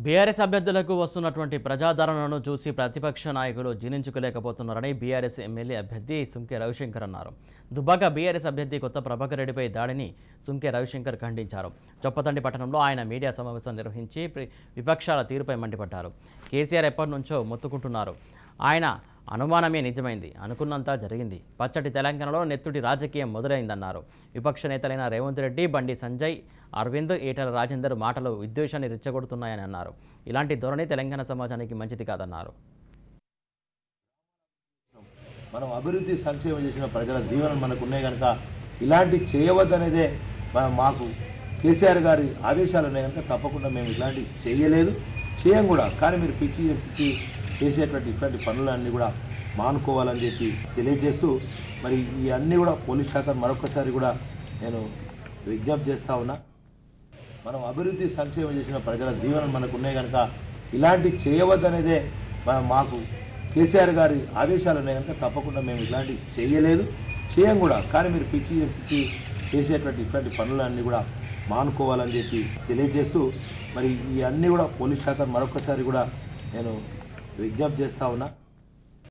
BRS అభ్యర్థులకు వస్తున్నటువంటి ప్రజాదరణను చూసి ప్రతిపక్ష నాయకులు జీర్ణించుకోలేకపోతున్నారని బీఆర్ఎస్ ఎమ్మెల్యే అభ్యర్థి సుంకె రవిశంకర్ అన్నారు. దుబ్బాక బీఆర్ఎస్ అభ్యర్థి కొత్త ప్రభాకర్ రెడ్డిపై దాడిని సుంకె రవిశంకర్ ఖండించారు. చొప్పదండి పట్టణంలో ఆయన మీడియా సమావేశం నిర్వహించి విపక్షాల తీరుపై మండిపడ్డారు. కేసీఆర్ ఎప్పటి నుంచో మొత్తుకుంటున్నారు. ఆయన అనుమానమే నిజమైంది, అనుకున్నంత జరిగింది. పచ్చటి తెలంగాణలో నెత్తుడి రాజకీయం మొదలైందన్నారు. విపక్ష నేతలైన రేవంత్ రెడ్డి, బండి సంజయ్, అరవింద్, ఈటెల రాజేందర్ మాటలు విద్వేషాన్ని రెచ్చగొడుతున్నాయని అన్నారు. ఇలాంటి ధోరణి తెలంగాణ సమాజానికి మంచిది కాదన్నారు. మనం అభివృద్ధి సంక్షేమం చేసిన ప్రజల దీవెనలు మనకు ఉన్నాయి కనుక ఇలాంటి చేయవద్దనేదే మాకు కేసీఆర్ గారి ఆదేశాలు ఉన్నాయి కనుక తప్పకుండా మేము ఇలాంటివి చేయలేదు, చేయం కూడా. కానీ మీరు పిచ్చి చేసేటువంటి ఇట్లాంటి పనులన్నీ కూడా మానుకోవాలని చెప్పి తెలియజేస్తూ మరి ఈ అన్నీ కూడా పోలీస్ శాఖ మరొకసారి కూడా నేను విజ్ఞప్తి చేస్తూ ఉన్నా. మనం అభివృద్ధి సంక్షేమం చేసిన ప్రజల దీవెనలు మనకు ఉన్నాయి కనుక ఇలాంటి చేయవద్దనేదే మాకు కేసీఆర్ గారి ఆదేశాలు ఉన్నాయి కనుక తప్పకుండా మేము ఇలాంటివి చేయలేదు, చేయం కూడా. కానీ మీరు పిచ్చి చేసేటువంటి ఇట్లాంటి పనులన్నీ కూడా మానుకోవాలని చెప్పి తెలియజేస్తూ మరి ఈ అన్నీ కూడా పోలీస్ శాఖ మరొకసారి కూడా నేను విజ్ఞప్తి చేస్తూ ఉన్నా.